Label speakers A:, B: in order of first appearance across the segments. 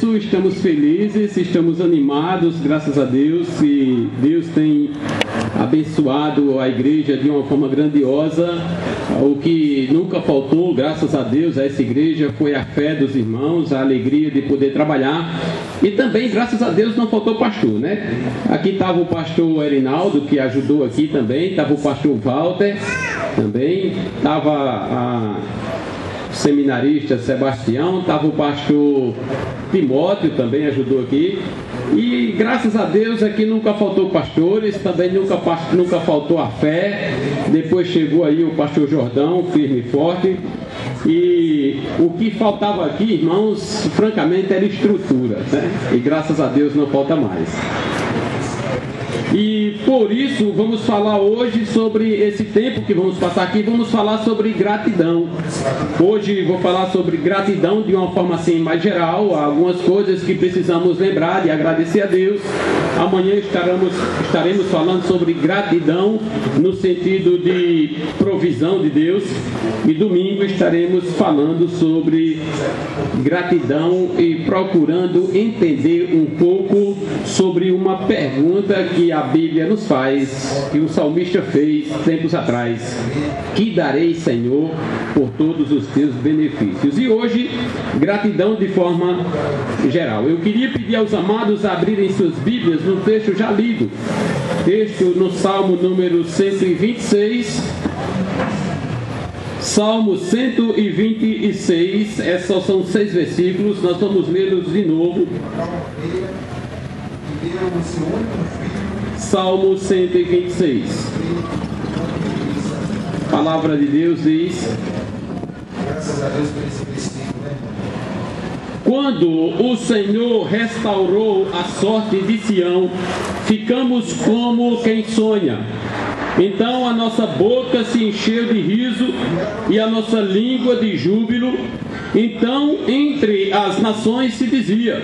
A: isso, estamos felizes, estamos animados, graças a Deus, e Deus tem abençoado a igreja de uma forma grandiosa. O que nunca faltou, graças a Deus, a essa igreja foi a fé dos irmãos, a alegria de poder trabalhar. E também, graças a Deus, não faltou pastor, né? Aqui estava o pastor Erinaldo, que ajudou aqui também, estava o pastor Walter também, estava a seminarista Sebastião, estava o pastor Timóteo, também ajudou aqui. E graças a Deus aqui nunca faltou pastores, também nunca faltou a fé. Depois chegou aí o pastor Jordão, firme e forte. E o que faltava aqui, irmãos, francamente era estrutura, né? E graças a Deus não falta mais. E por isso vamos falar hoje sobre esse tempo que vamos passar aqui, vamos falar sobre gratidão. Hoje vou falar sobre gratidão de uma forma assim mais geral, algumas coisas que precisamos lembrar de agradecer a Deus. Amanhã estaremos falando sobre gratidão no sentido de provisão de Deus. E domingo estaremos falando sobre gratidão e procurando entender um pouco sobre uma pergunta que a Bíblia nos faz, que o salmista fez tempos atrás: que darei, Senhor, por todos os teus benefícios? E hoje, gratidão de forma geral. Eu queria pedir aos amados a abrirem suas Bíblias no texto já lido, texto no Salmo número 126. Salmo 126, esses são 6 versículos, nós vamos lê-los de novo. Salmo 126. A palavra de Deus diz: quando o Senhor restaurou a sorte de Sião, ficamos como quem sonha. Então a nossa boca se encheu de riso e a nossa língua de júbilo. Então entre as nações se dizia: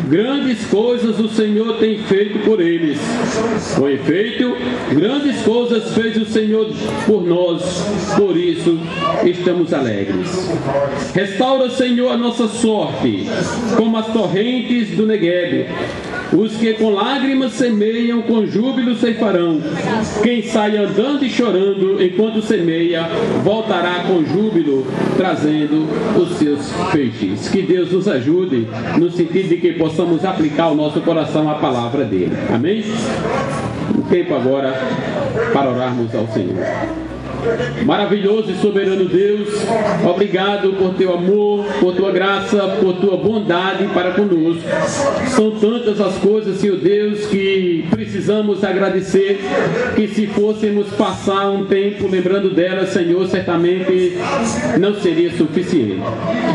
A: grandes coisas o Senhor tem feito por eles. Com efeito, grandes coisas fez o Senhor por nós, por isso estamos alegres. Restaura, Senhor, a nossa sorte, como as torrentes do Neguebe. Os que com lágrimas semeiam, com júbilo ceifarão. Quem sai andando e chorando enquanto semeia, voltará com júbilo, trazendo os seus feixes. Que Deus nos ajude, no sentido de que possamos aplicar ao nosso coração a palavra dele. Amém? O tempo agora para orarmos ao Senhor. Maravilhoso e soberano Deus, obrigado por teu amor, por tua graça, por tua bondade para conosco. São tantas as coisas, Senhor Deus, que precisamos agradecer, que se fôssemos passar um tempo lembrando delas, Senhor, certamente não seria suficiente.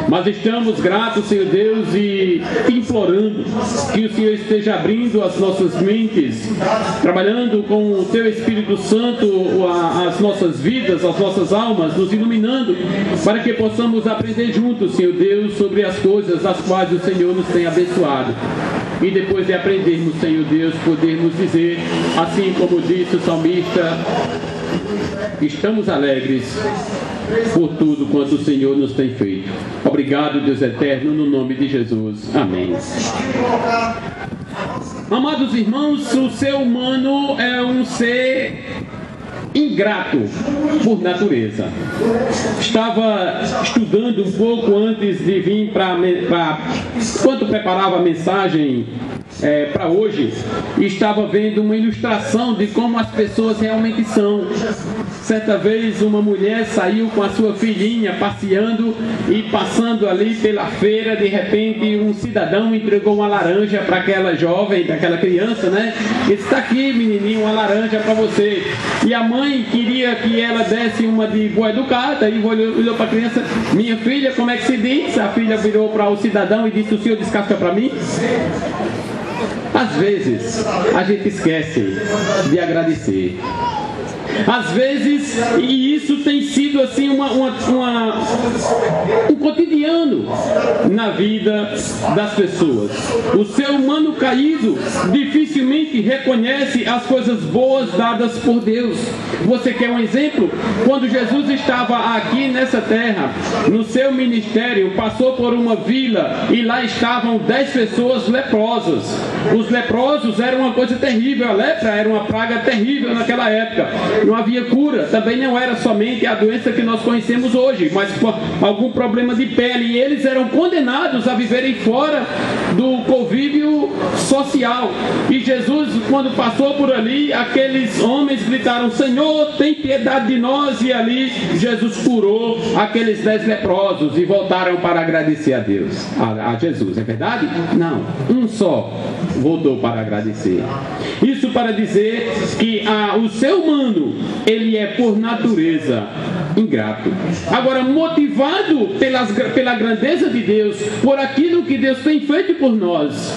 A: Mas estamos gratos, Senhor Deus, e implorando que o Senhor esteja abrindo as nossas mentes, trabalhando com o teu Espírito Santo as nossas vidas, as nossas almas, nos iluminando, para que possamos aprender juntos, Senhor Deus, sobre as coisas as quais o Senhor nos tem abençoado. E depois de aprendermos, Senhor Deus, podermos dizer, assim como disse o salmista: estamos alegres por tudo quanto o Senhor nos tem feito. Obrigado, Deus eterno, no nome de Jesus. Amém. Amados irmãos, o ser humano é um ser ingrato por natureza. Estava estudando um pouco antes de vir enquanto preparava a mensagem para hoje, estava vendo uma ilustração de como as pessoas realmente são. Certa vez uma mulher saiu com a sua filhinha passeando e passando ali pela feira, de repente um cidadão entregou uma laranja para aquela jovem, daquela criança, né? Ele disse: está aqui, menininho, uma laranja para você. E a mãe queria que ela desse uma de boa educada e olhou para a criança: minha filha, como é que se diz? A filha virou para o cidadão e disse: o senhor descasca para mim? Às vezes a gente esquece de agradecer. Às vezes, e isso tem sido assim um cotidiano na vida das pessoas. O ser humano caído dificilmente reconhece as coisas boas dadas por Deus. Você quer um exemplo? Quando Jesus estava aqui nessa terra, no seu ministério, passou por uma vila e lá estavam 10 pessoas leprosas. Os leprosos eram uma coisa terrível. A lepra era uma praga terrível naquela época. Não havia cura. Também não era somente a doença que nós conhecemos hoje, mas algum problema de pele. E eles eram condenados a viverem fora do convívio social. E Jesus, quando passou por ali, aqueles homens gritaram: Senhor, tem piedade de nós. E ali Jesus curou aqueles 10 leprosos e voltaram para agradecer a Deus, a Jesus. É verdade? Não, um só voltou para agradecer. Isso para dizer que o ser humano, ele é por natureza ingrato. Agora, motivado pela grandeza de Deus, por aquilo que Deus tem feito por nós,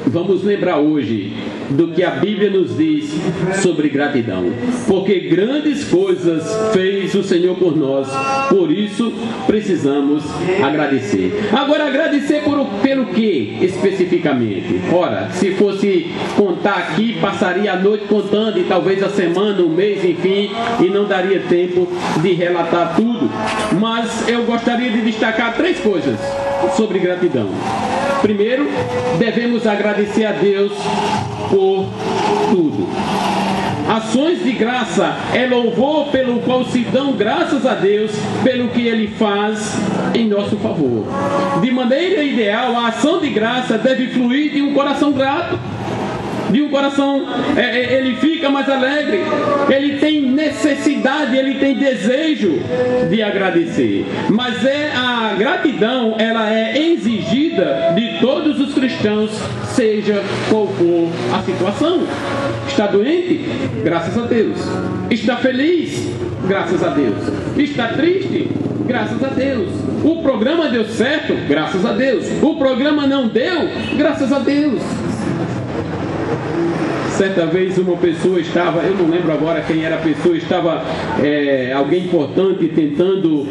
A: vamos lembrar hoje do que a Bíblia nos diz sobre gratidão. Porque grandes coisas fez o Senhor por nós, por isso precisamos agradecer. Agora, agradecer pelo que especificamente? Ora, se fosse contar aqui, passaria a noite contando, e talvez a semana, um mês, enfim, e não daria tempo de relatar tudo. Mas eu gostaria de destacar 3 coisas sobre gratidão. Primeiro, devemos agradecer a Deus por tudo. Ações de graça é louvor pelo qual se dão graças a Deus pelo que Ele faz em nosso favor. De maneira ideal, a ação de graça deve fluir de um coração grato. De um coração, ele fica mais alegre, ele tem necessidade, ele tem desejo de agradecer. Mas a gratidão, ela é exigida de todos os cristãos, seja qual for a situação. Está doente? Graças a Deus. Está feliz? Graças a Deus. Está triste? Graças a Deus. O programa deu certo? Graças a Deus. O programa não deu? Graças a Deus. Certa vez uma pessoa estava, eu não lembro agora quem era a pessoa, estava alguém importante tentando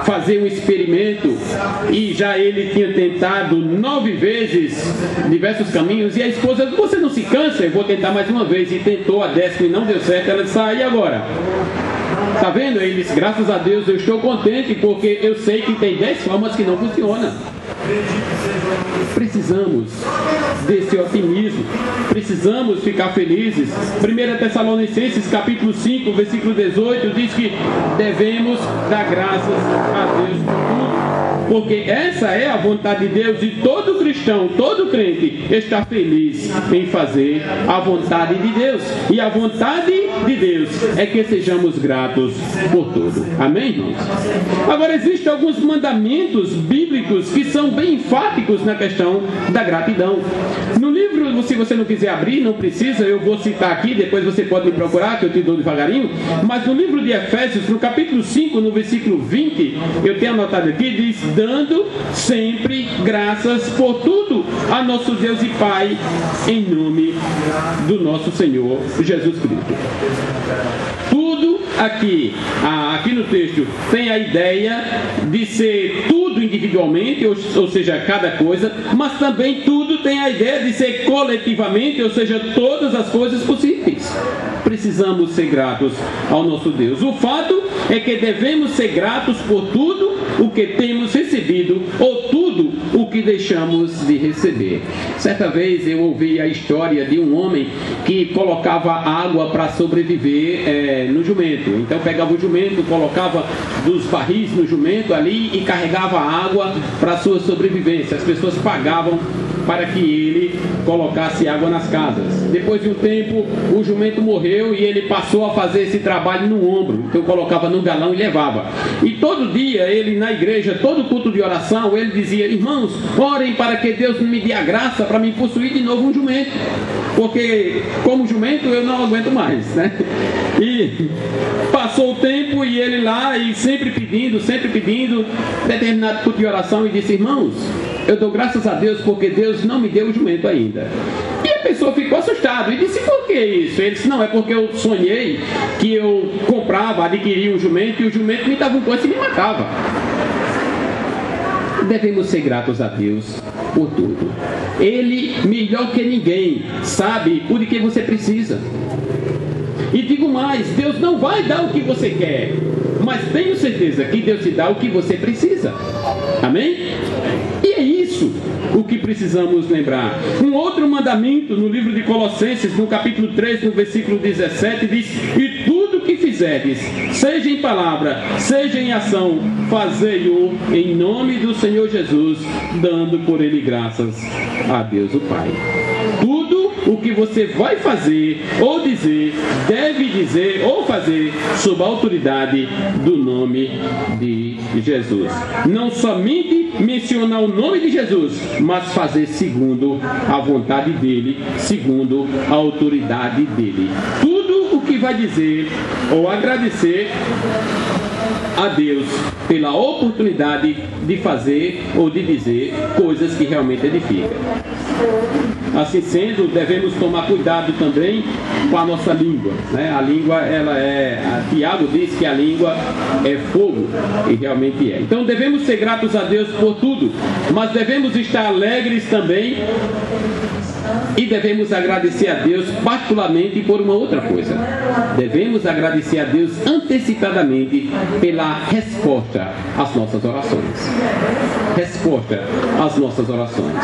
A: fazer um experimento, e já ele tinha tentado 9 vezes diversos caminhos, e a esposa: você não se cansa? Eu vou tentar mais uma vez. E tentou a 10ª e não deu certo. Ela disse: e agora? Está vendo? Ele disse: graças a Deus eu estou contente, porque eu sei que tem 10 formas que não funcionam. Precisamos desse otimismo, precisamos ficar felizes. 1 Tessalonicenses capítulo 5, versículo 18 diz que devemos dar graças a Deus por tudo, porque essa é a vontade de Deus, e todo cristão, todo crente está feliz em fazer a vontade de Deus, e a vontade de Deus é que sejamos gratos por tudo. Amém, irmãos? Agora, existem alguns mandamentos bíblicos que são bem enfáticos na questão da gratidão. No livro, se você não quiser abrir, não precisa, eu vou citar aqui, depois você pode me procurar, que eu te dou devagarinho, mas no livro de Efésios, no capítulo 5, no versículo 20, eu tenho anotado aqui, diz: dando sempre graças por tudo a nosso Deus e Pai, em nome do nosso Senhor Jesus Cristo. Tudo aqui no texto tem a ideia de ser tudo individualmente, ou seja, cada coisa, mas também tudo tem a ideia de ser coletivamente, ou seja, todas as coisas possíveis. Precisamos ser gratos ao nosso Deus. O fato é que devemos ser gratos por tudo o que temos recebido, ou tudo o que deixamos de receber. Certa vez eu ouvi a história de um homem que colocava água para sobreviver no jumento. Então pegava o jumento, colocava dos barris no jumento ali e carregava água para sua sobrevivência. As pessoas pagavam para que ele colocasse água nas casas. Depois de um tempo, o jumento morreu e ele passou a fazer esse trabalho no ombro. Então colocava no galão e levava. E todo dia, ele na igreja, todo culto de oração, ele dizia: irmãos, orem para que Deus me dê a graça para me possuir de novo um jumento. Porque como jumento eu não aguento mais, né? E passou o tempo e ele lá, e sempre pedindo, determinado culto de oração, e disse: irmãos, eu dou graças a Deus porque Deus não me deu o jumento ainda. E a pessoa ficou assustada e disse: por que isso? Ele disse: não, é porque eu sonhei que eu comprava, adquiria um jumento e o jumento me dava um coice e me matava. Devemos ser gratos a Deus por tudo. Ele, melhor que ninguém, sabe o de que você precisa. E digo mais, Deus não vai dar o que você quer, mas tenho certeza que Deus te dá o que você precisa. Amém? E é isso o que precisamos lembrar. Um outro mandamento no livro de Colossenses, no capítulo 3, no versículo 17, diz: e tudo que fizerdes, seja em palavra, seja em ação, fazei-o em nome do Senhor Jesus, dando por ele graças a Deus o Pai. Tudo o que você vai fazer ou dizer, deve dizer ou fazer sob a autoridade do nome de Jesus. Não somente mencionar o nome de Jesus, mas fazer segundo a vontade dele, segundo a autoridade dele. Tudo o que vai dizer ou agradecer a Deus pela oportunidade de fazer ou de dizer coisas que realmente edificam. Assim sendo, devemos tomar cuidado também com a nossa língua, né? A língua, Tiago diz que a língua é fogo, e realmente é. Então devemos ser gratos a Deus por tudo, mas devemos estar alegres também. E devemos agradecer a Deus particularmente por uma outra coisa. Devemos agradecer a Deus antecipadamente pela resposta às nossas orações. Resposta às nossas orações.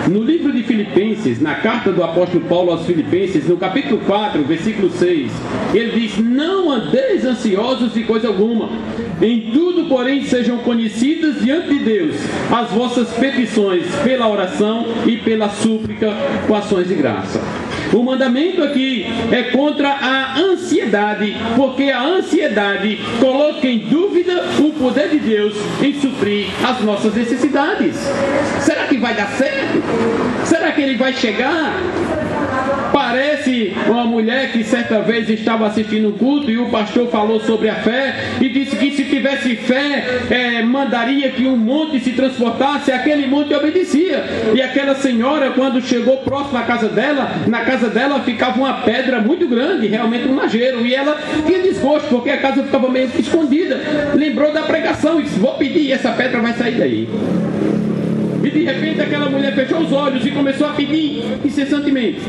A: No livro de Filipenses, na carta do apóstolo Paulo aos Filipenses, no capítulo 4, versículo 6, ele diz: não andeis ansiosos de coisa alguma. Em tudo, porém, sejam conhecidas diante de Deus as vossas petições pela oração e pela súplica com ações de graça. O mandamento aqui é contra a ansiedade, porque a ansiedade coloca em dúvida o poder de Deus em suprir as nossas necessidades. Será que vai dar certo? Será que ele vai chegar? Parece uma mulher que certa vez estava assistindo um culto e o pastor falou sobre a fé e disse que se tivesse fé, mandaria que um monte se transportasse, aquele monte obedecia. E aquela senhora, quando chegou próximo à casa dela, na casa dela ficava uma pedra muito grande, realmente um lajeiro, e ela tinha desgosto porque a casa ficava meio escondida. Lembrou da pregação e disse: vou pedir, essa pedra vai sair daí. E de repente aquela mulher fechou os olhos e começou a pedir incessantemente,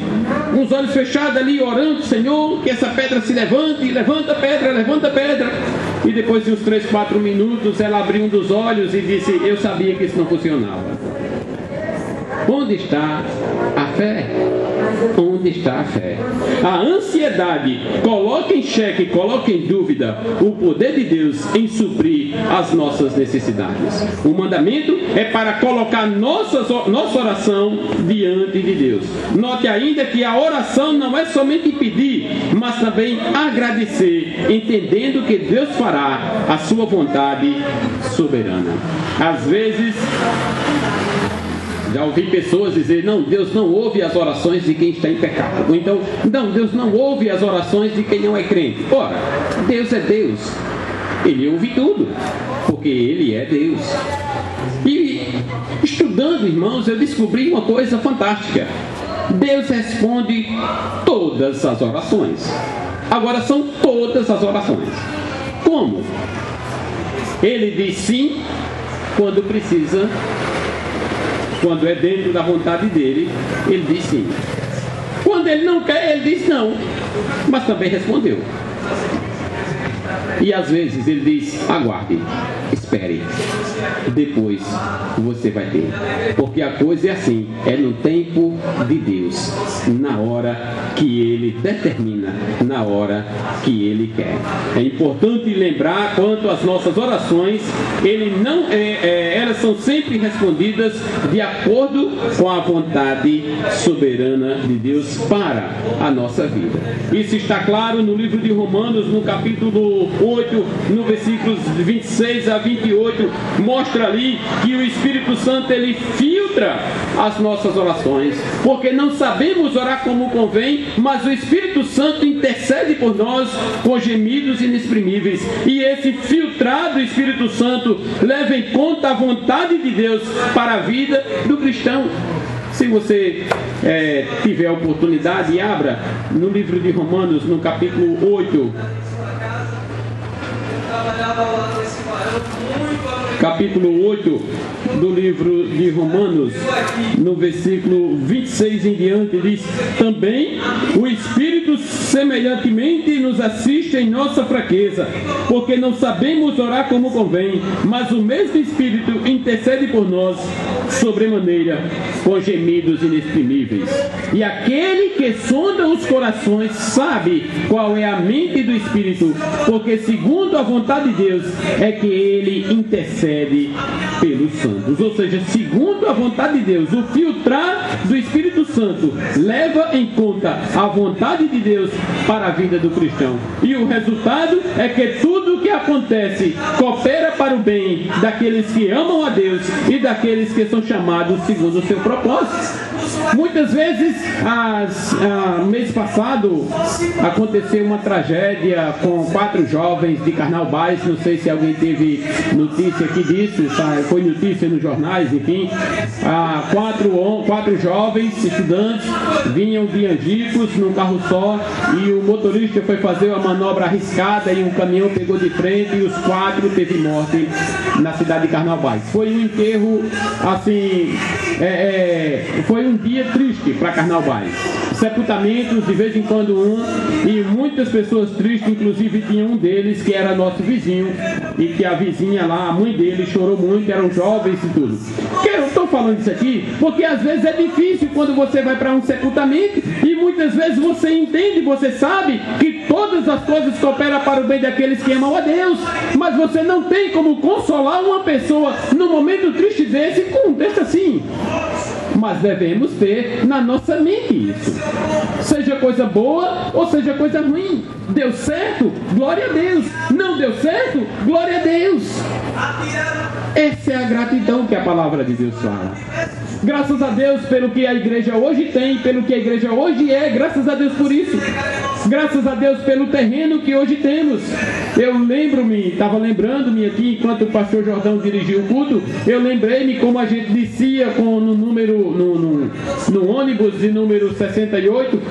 A: com os olhos fechados ali, orando: Senhor, que essa pedra se levante, levanta a pedra, levanta a pedra. E depois de uns 3, 4 minutos ela abriu um dos olhos e disse: eu sabia que isso não funcionava. Onde está a fé? Onde está a fé? A ansiedade coloca em xeque, coloca em dúvida o poder de Deus em suprir as nossas necessidades. O mandamento é para colocar nossa oração diante de Deus. Note ainda que a oração não é somente pedir, mas também agradecer, entendendo que Deus fará a sua vontade soberana. Às vezes, já ouvi pessoas dizer: não, Deus não ouve as orações de quem está em pecado. Ou então, não, Deus não ouve as orações de quem não é crente. Ora, Deus é Deus. Ele ouve tudo, porque Ele é Deus. E estudando, irmãos, eu descobri uma coisa fantástica. Deus responde todas as orações. Agora, são todas as orações. Como? Ele diz sim quando precisa. Quando é dentro da vontade dele, ele diz sim. Quando ele não quer, ele diz não. Mas também respondeu. E às vezes ele diz: aguarde, espere, depois você vai ter. Porque a coisa é assim, é no tempo de Deus, na hora que Ele determina, na hora que Ele quer. É importante lembrar quanto às nossas orações, elas são sempre respondidas de acordo com a vontade soberana de Deus para a nossa vida. Isso está claro no livro de Romanos, no capítulo 8, no versículos 26 a 28, mostra ali que o Espírito Santo, ele filtra as nossas orações, porque não sabemos orar como convém, mas o Espírito Santo intercede por nós com gemidos inexprimíveis, e esse filtrado Espírito Santo leva em conta a vontade de Deus para a vida do cristão. Se você tiver a oportunidade, abra no livro de Romanos, no capítulo 8. Capítulo 8 do livro de Romanos, no versículo 26 em diante, diz: também o Espírito semelhantemente nos assiste em nossa fraqueza, porque não sabemos orar como convém, mas o mesmo Espírito intercede por nós sobremaneira com gemidos inexprimíveis. E aquele que sonda os corações sabe qual é a mente do Espírito, porque segundo a vontade de Deus é que ele intercede pelos santos. Ou seja, segundo a vontade de Deus, o filtrar do Espírito Santo leva em conta a vontade de Deus para a vida do cristão. E o resultado é que tudo o que acontece coopera para o bem daqueles que amam a Deus e daqueles que são chamados segundo o seu propósito. Muitas vezes, mês passado, aconteceu uma tragédia com 4 jovens de Carnaubais. Não sei se alguém teve notícia aqui disso, foi notícia nos jornais, enfim. 4 jovens estudantes vinham de Angicos num carro só, e o motorista foi fazer uma manobra arriscada e um caminhão pegou de frente, e os 4 teve morte na cidade de Carnaubais. Foi um enterro, assim, foi um dia triste para Carnaubais. Sepultamentos, de vez em quando e muitas pessoas tristes, inclusive tinha um deles que era nosso vizinho, e que a vizinha lá, a mãe dele, chorou muito, eram jovens e tudo. Eu estou falando isso aqui porque às vezes é difícil quando você vai para um sepultamento, e muitas vezes você entende, você sabe que todas as coisas cooperam para o bem daqueles que amam a Deus, mas você não tem como consolar uma pessoa num momento triste desse com um texto assim. Mas devemos ter na nossa mente isso. Seja coisa boa ou seja coisa ruim. Deu certo? Glória a Deus. Não deu certo? Glória a Deus. Essa é a gratidão que a palavra de Deus fala. Graças a Deus pelo que a igreja hoje tem, pelo que a igreja hoje é. Graças a Deus por isso. Graças a Deus pelo terreno que hoje temos. Eu estava lembrando-me aqui, enquanto o pastor Jordão dirigiu o culto, eu lembrei-me como a gente descia no ônibus de número 68,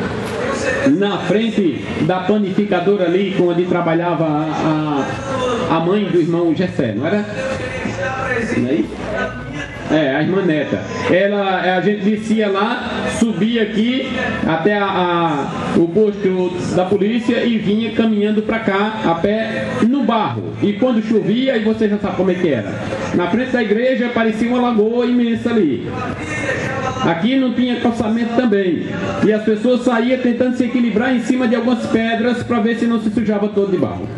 A: na frente da panificadora ali, onde trabalhava a mãe do irmão Gessé, não era? Não é isso? A irmã Neta. A gente descia lá, subia aqui até o posto da polícia e vinha caminhando para cá a pé no barro. E quando chovia, aí você já sabe como é que era. Na frente da igreja parecia uma lagoa imensa ali. Aqui não tinha calçamento também. E as pessoas saíam tentando se equilibrar em cima de algumas pedras para ver se não se sujava todo de barro.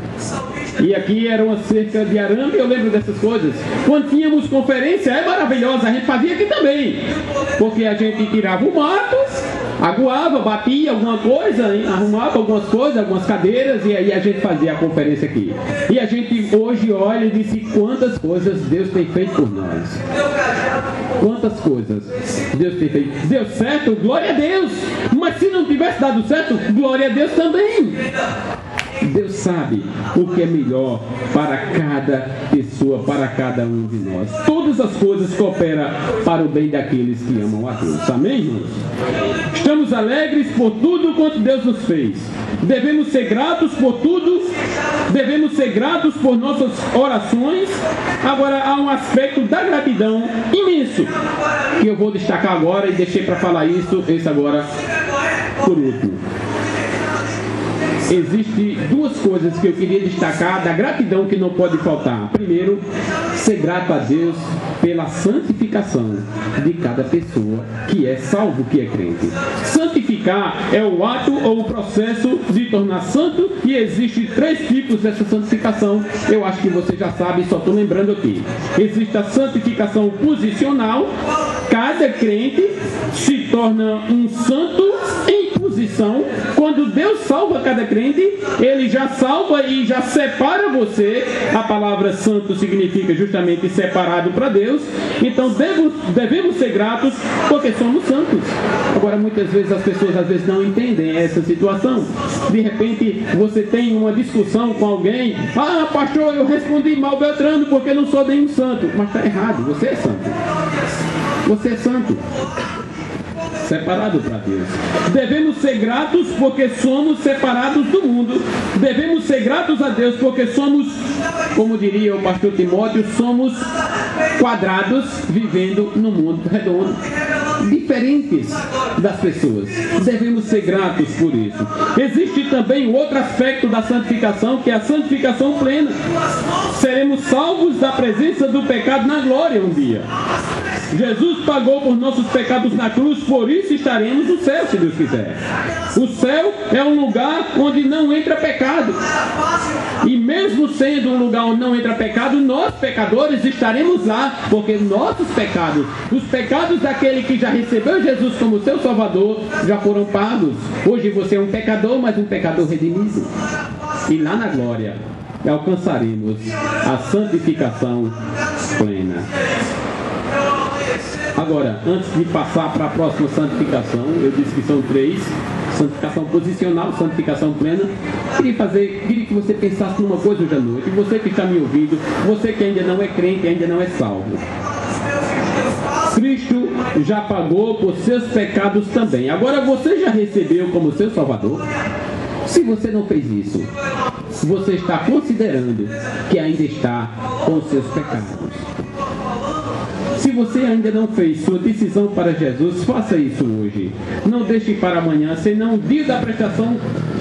A: E aqui era uma cerca de arame, eu lembro dessas coisas. Quando tínhamos conferência, é maravilhosa, a gente fazia aqui também. Porque a gente tirava o mato, aguava, batia alguma coisa, arrumava algumas coisas, algumas cadeiras, e aí a gente fazia a conferência aqui. E a gente hoje olha e diz quantas coisas Deus tem feito por nós. Quantas coisas Deus tem feito. Deu certo? Glória a Deus. Mas se não tivesse dado certo, glória a Deus também. Deus sabe o que é melhor para cada pessoa, para cada um de nós. Todas as coisas cooperam para o bem daqueles que amam a Deus. Amém, irmãos? Estamos alegres por tudo quanto Deus nos fez. Devemos ser gratos por tudo. Devemos ser gratos por nossas orações. Agora, há um aspecto da gratidão imenso que eu vou destacar agora, e deixei para falar esse agora por último. Existem 2 coisas que eu queria destacar da gratidão que não pode faltar. Primeiro, ser grato a Deus pela santificação de cada pessoa que é salvo, que é crente. Santificar é o ato ou o processo de tornar santo, e existem 3 tipos dessa santificação. Eu acho que você já sabe, só estou lembrando aqui. Existe a santificação posicional. Cada crente se torna um santo em posição. Quando Deus salva cada crente, Ele já salva e já separa você. A palavra santo significa justamente separado para Deus. Então devemos ser gratos porque somos santos. Agora, muitas vezes as pessoas não entendem essa situação. De repente você tem uma discussão com alguém: ah, pastor, eu respondi mal Beltrano porque não sou nenhum santo. Mas está errado, você é santo. Você é santo. separados para Deus. Devemos ser gratos porque somos separados do mundo. Devemos ser gratos a Deus porque somos, como diria o pastor Timóteo, somos quadrados vivendo no mundo redondo, diferentes das pessoas. Devemos ser gratos por isso. Existe também o outro aspecto da santificação, que é a santificação plena. Seremos salvos da presença do pecado na glória um dia. Jesus pagou por nossos pecados na cruz, por isso estaremos no céu, se Deus quiser. O céu é um lugar onde não entra pecado. E mesmo sendo um lugar onde não entra pecado, nós pecadores estaremos lá, porque nossos pecados, os pecados daquele que já recebeu Jesus como seu Salvador, já foram pagos. Hoje você é um pecador, mas um pecador redimido. E lá na glória alcançaremos a santificação plena. Agora, antes de passar para a próxima santificação, eu disse que são 3: santificação posicional, santificação plena. Queria que você pensasse numa coisa hoje à noite. Você que está me ouvindo, você que ainda não é crente, ainda não é salvo. Cristo já pagou por seus pecados também. Agora você já recebeu como seu Salvador? Se você não fez isso, você está considerando que ainda está com seus pecados. Se você ainda não fez sua decisão para Jesus, faça isso hoje. Não deixe para amanhã, senão o dia da prestação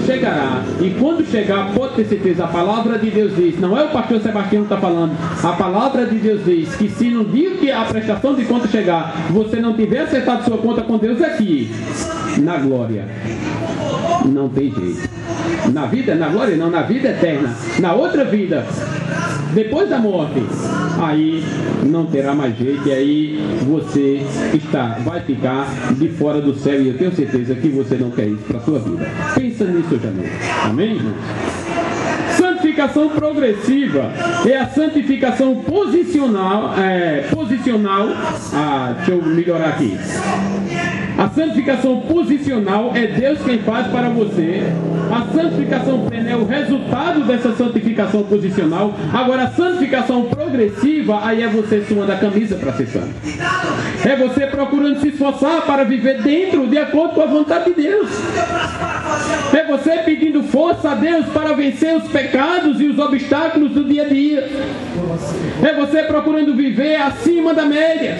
A: chegará. E quando chegar, pode ter certeza, a palavra de Deus diz, não é o pastor Sebastião que está falando, a palavra de Deus diz que se no dia que a prestação de conta chegar, você não tiver acertado sua conta com Deus aqui, na glória, não tem jeito. Na vida, na glória não, na vida eterna, na outra vida, depois da morte, aí não terá mais jeito, e aí você vai ficar de fora do céu, e eu tenho certeza que você não quer isso para a sua vida. Pensa nisso hoje à noite. Amém, irmãos? Santificação progressiva é a santificação posicional. Deixa eu melhorar aqui. A santificação posicional é Deus quem faz para você. A santificação plena é o resultado dessa santificação posicional. Agora, a santificação progressiva, aí é você suando a camisa para ser santo. É você procurando se esforçar para viver dentro, de acordo com a vontade de Deus. É você pedindo força a Deus para vencer os pecados e os obstáculos do dia a dia. É você procurando viver acima da média.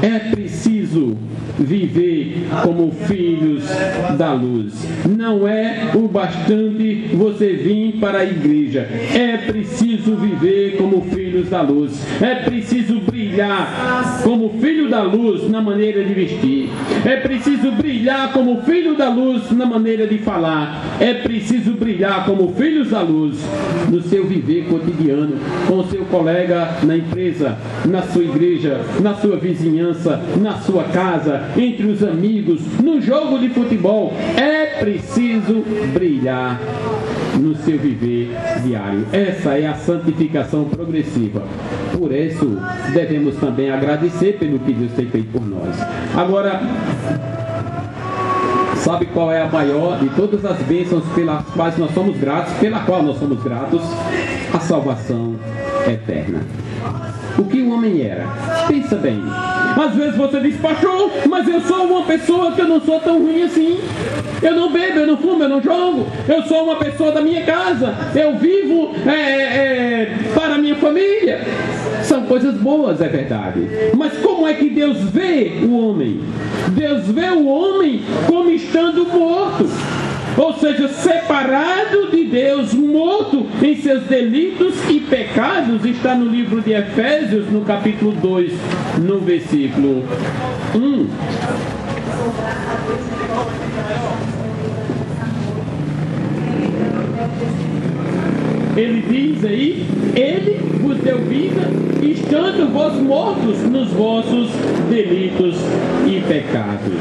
A: É preciso viver como filhos da luz. Não é o bastante você vir para a igreja. É preciso viver como filhos da luz. É preciso brilhar como filho da luz na maneira de vestir. É preciso brilhar como filho da luz na maneira de falar. É preciso brilhar como filhos da luz no seu viver cotidiano, com o seu colega na empresa, na sua igreja, na sua vizinhança, na sua casa, entre os amigos, no jogo de futebol. É preciso brilhar no seu viver diário. Essa é a santificação progressiva. Por isso, devemos também agradecer pelo que Deus tem feito por nós. Agora, sabe qual é a maior de todas as bênçãos pelas quais nós somos gratos, pela qual nós somos gratos? A salvação eterna. O que o homem era? Pensa bem. Às vezes você diz, pastor, mas eu sou uma pessoa que eu não sou tão ruim assim. Eu não bebo, eu não fumo, eu não jogo. Eu sou uma pessoa da minha casa. Eu vivo para a minha família. São coisas boas, é verdade. Mas como é que Deus vê o homem? Deus vê o homem como estando morto. Ou seja, separado de Deus, morto em seus delitos e pecados. Está no livro de Efésios, no capítulo 2, no versículo 1. Ele diz aí, ele vos deu vida, estando vós mortos nos vossos delitos e pecados.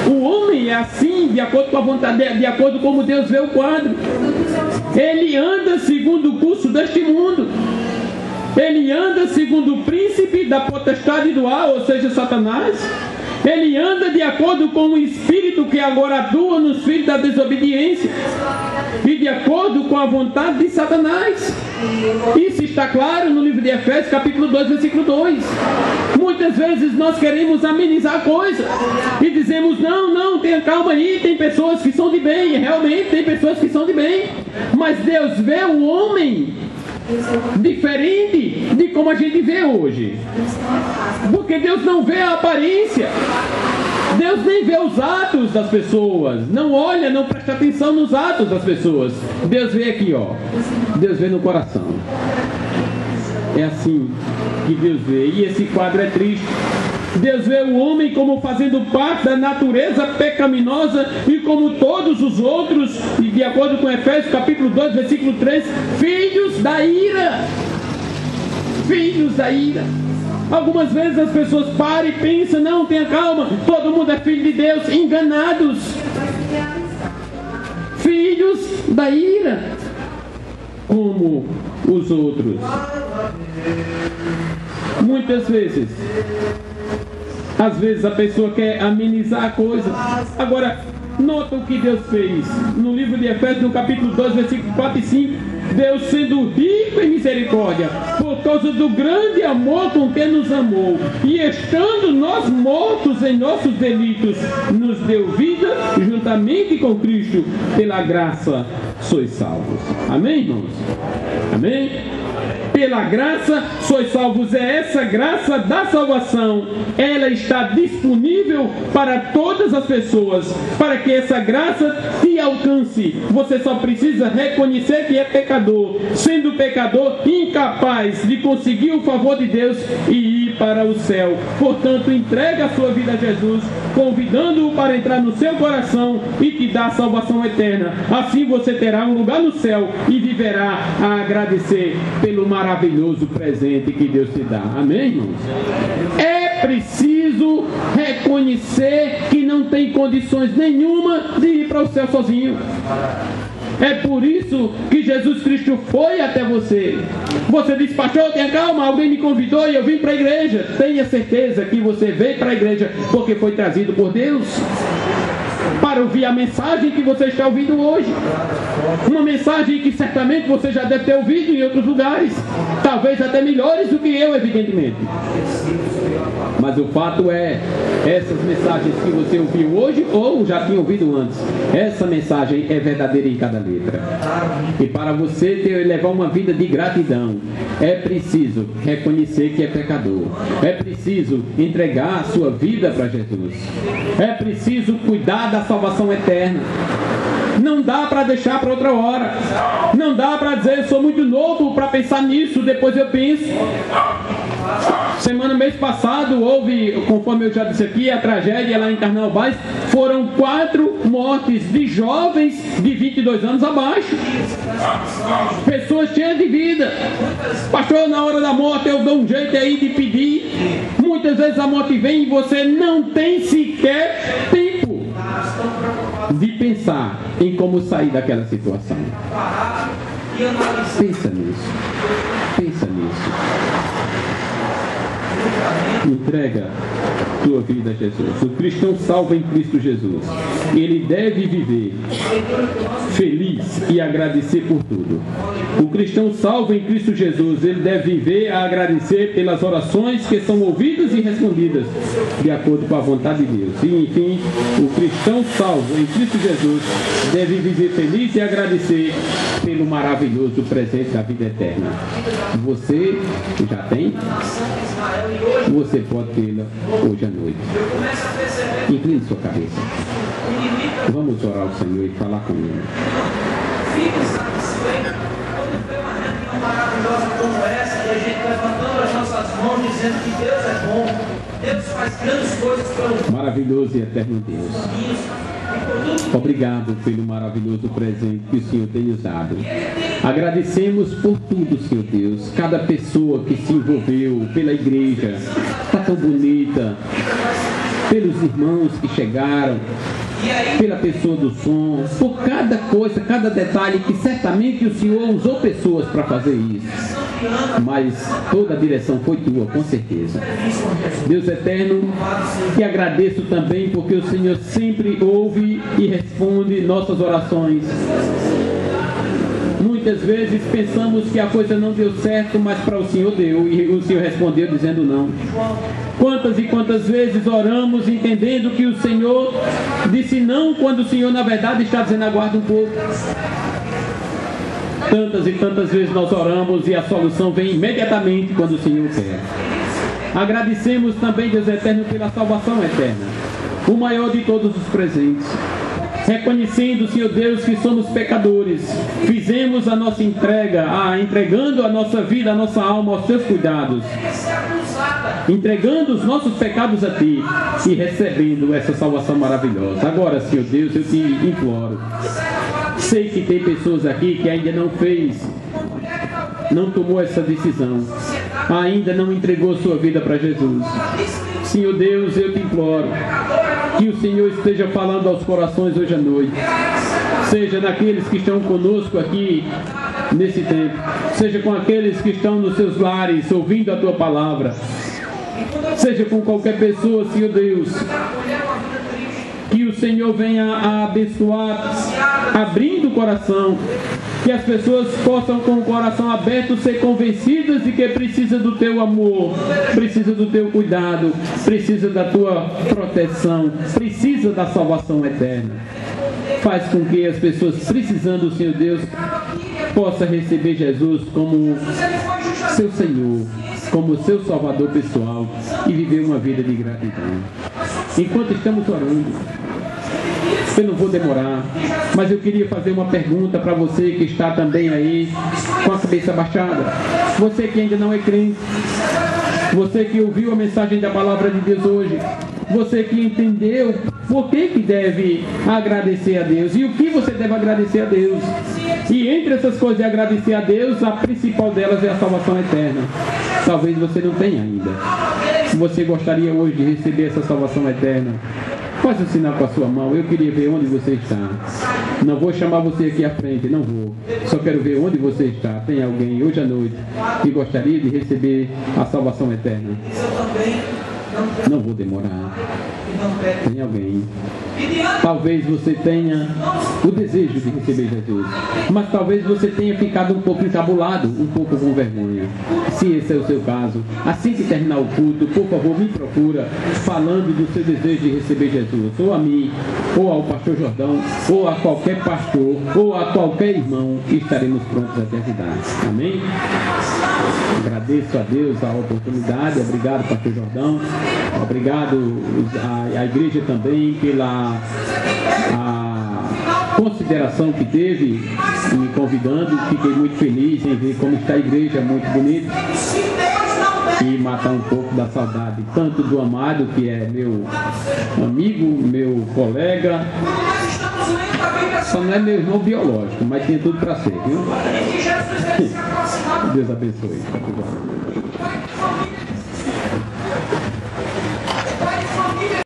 A: O homem é assim, de acordo com a vontade, de acordo com como Deus vê o quadro. Ele anda segundo o curso deste mundo. Ele anda segundo o príncipe da potestade do ar, ou seja, Satanás. Ele anda de acordo com o Espírito que agora atua nos filhos da desobediência e de acordo com a vontade de Satanás. Isso está claro no livro de Efésios, capítulo 2, versículo 2. Muitas vezes nós queremos amenizar a coisa e dizemos, não, tenha calma aí, tem pessoas que são de bem, realmente tem pessoas que são de bem, mas Deus vê o homem diferente de como a gente vê hoje, porque Deus não vê a aparência, Deus nem vê os atos das pessoas, não olha, não presta atenção nos atos das pessoas. Deus vê aqui, ó, Deus vê no coração. É assim que Deus vê, e esse quadro é triste. Deus vê o homem como fazendo parte da natureza pecaminosa e como todos os outros, e de acordo com Efésios capítulo 2, versículo 3, filhos da ira. Filhos da ira. Algumas vezes as pessoas param e pensam, não, tenha calma, todo mundo é filho de Deus, enganados. Filhos da ira, como os outros. Muitas vezes, às vezes a pessoa quer amenizar a coisa. Agora, nota o que Deus fez. No livro de Efésios, no capítulo 2, versículos 4 e 5, Deus, sendo rico em misericórdia, por causa do grande amor com que nos amou, e estando nós mortos em nossos delitos, nos deu vida juntamente com Cristo, pela graça sois salvos. Amém, irmãos? Amém? Pela graça sois salvos. É essa graça da salvação, ela está disponível para todas as pessoas. Para que essa graça te alcance, você só precisa reconhecer que é pecador, sendo pecador incapaz de conseguir o favor de Deus e ir para o céu. Portanto, entrega a sua vida a Jesus, convidando-o para entrar no seu coração e te dar a salvação eterna. Assim você terá um lugar no céu e viverá a agradecer pelo maravilhoso presente que Deus te dá. Amém, irmãos? É preciso reconhecer que não tem condições nenhuma de ir para o céu sozinho. É por isso que Jesus Cristo foi até você. Você diz, pastor, tenha calma, alguém me convidou e eu vim para a igreja. Tenha certeza que você veio para a igreja porque foi trazido por Deus para ouvir a mensagem que você está ouvindo hoje. Uma mensagem que certamente você já deve ter ouvido em outros lugares, talvez até melhores do que eu, evidentemente. Mas o fato é, essas mensagens que você ouviu hoje ou já tinha ouvido antes, essa mensagem é verdadeira em cada letra. E para você levar uma vida de gratidão, é preciso reconhecer que é pecador. É preciso entregar a sua vida para Jesus. É preciso cuidar da salvação eterna. Não dá para deixar para outra hora. Não dá para dizer, eu sou muito novo para pensar nisso, depois eu penso. Mês passado houve, conforme eu já disse aqui, a tragédia lá em Carnaubais. Foram 4 mortes de jovens de 22 anos abaixo. Pessoas cheias de vida. Pastor, na hora da morte eu dou um jeito aí de pedir. Muitas vezes a morte vem e você não tem sequer tempo de pensar em como sair daquela situação. Pensa nisso. Pensa nisso. Entrega tua vida a Jesus. O cristão salvo em Cristo Jesus, ele deve viver feliz e agradecer por tudo. O cristão salvo em Cristo Jesus, ele deve viver a agradecer pelas orações que são ouvidas e respondidas de acordo com a vontade de Deus. E enfim, o cristão salvo em Cristo Jesus deve viver feliz e agradecer pelo maravilhoso presente da vida eterna. Você já tem? Você pode tê-la hoje à noite. Incline sua cabeça. Vamos orar ao Senhor e falar com Ele.
B: Fique satisfeito quando vê uma reunião maravilhosa como essa e a gente levantando as nossas mãos dizendo que Deus é bom, Deus faz grandes coisas pelo
A: maravilhoso e eterno Deus. Obrigado pelo maravilhoso presente que o Senhor tem nos dado. Agradecemos por tudo, Senhor Deus. Cada pessoa que se envolveu, pela igreja, está tão bonita, pelos irmãos que chegaram, pela pessoa do som, por cada coisa, cada detalhe que certamente o Senhor usou pessoas para fazer isso. mas toda a direção foi tua, com certeza. Deus eterno, te agradeço também porque o Senhor sempre ouve e responde nossas orações. Muitas vezes pensamos que a coisa não deu certo, mas para o Senhor deu, e o Senhor respondeu dizendo não. Quantas e quantas vezes oramos entendendo que o Senhor disse não, quando o Senhor na verdade está dizendo aguarda um pouco. Tantas e tantas vezes nós oramos e a solução vem imediatamente quando o Senhor quer. Agradecemos também, Deus eterno, pela salvação eterna, o maior de todos os presentes. Reconhecendo, Senhor Deus, que somos pecadores, fizemos a nossa entrega, entregando a nossa vida, a nossa alma aos teus cuidados, entregando os nossos pecados a Ti e recebendo essa salvação maravilhosa. Agora, Senhor Deus, eu te imploro, sei que tem pessoas aqui que ainda não tomou essa decisão, ainda não entregou sua vida para Jesus. Senhor Deus, eu te imploro que o Senhor esteja falando aos corações hoje à noite, seja naqueles que estão conosco aqui nesse tempo, seja com aqueles que estão nos seus lares ouvindo a Tua palavra, seja com qualquer pessoa, Senhor Deus, que o Senhor venha a abençoar, abrindo o coração, que as pessoas possam com o coração aberto ser convencidas de que precisa do Teu amor, precisa do Teu cuidado, precisa da Tua proteção, precisa da salvação eterna. Faz com que as pessoas precisando, Senhor Deus, possam receber Jesus como seu Senhor, como seu Salvador pessoal e viver uma vida de gratidão. Enquanto estamos orando, eu não vou demorar, mas eu queria fazer uma pergunta para você que está também aí com a cabeça baixada. Você que ainda não é crente, você que ouviu a mensagem da palavra de Deus hoje, você que entendeu por que deve agradecer a Deus e o que você deve agradecer a Deus. E entre essas coisas de agradecer a Deus, a principal delas é a salvação eterna. Talvez você não tenha ainda. Se você gostaria hoje de receber essa salvação eterna, faça um sinal com a sua mão. Eu queria ver onde você está. Não vou chamar você aqui à frente, não vou. Só quero ver onde você está. Tem alguém hoje à noite que gostaria de receber a salvação eterna? Não vou demorar. Tem alguém? Talvez você tenha o desejo de receber Jesus, mas talvez você tenha ficado um pouco encabulado, um pouco com vergonha. Se esse é o seu caso, assim que terminar o culto, por favor, me procura falando do seu desejo de receber Jesus, ou a mim, ou ao pastor Jordão, ou a qualquer pastor, ou a qualquer irmão, e estaremos prontos até a idade. Amém? Agradeço a Deus a oportunidade. Obrigado, pastor Jordão. Obrigado à igreja também pela consideração que teve me convidando. Fiquei muito feliz em ver como está a igreja, muito bonita, e matar um pouco da saudade, tanto do Amado, que é meu amigo, meu colega, só não é meu irmão biológico, mas tem tudo para ser, viu? Deus abençoe.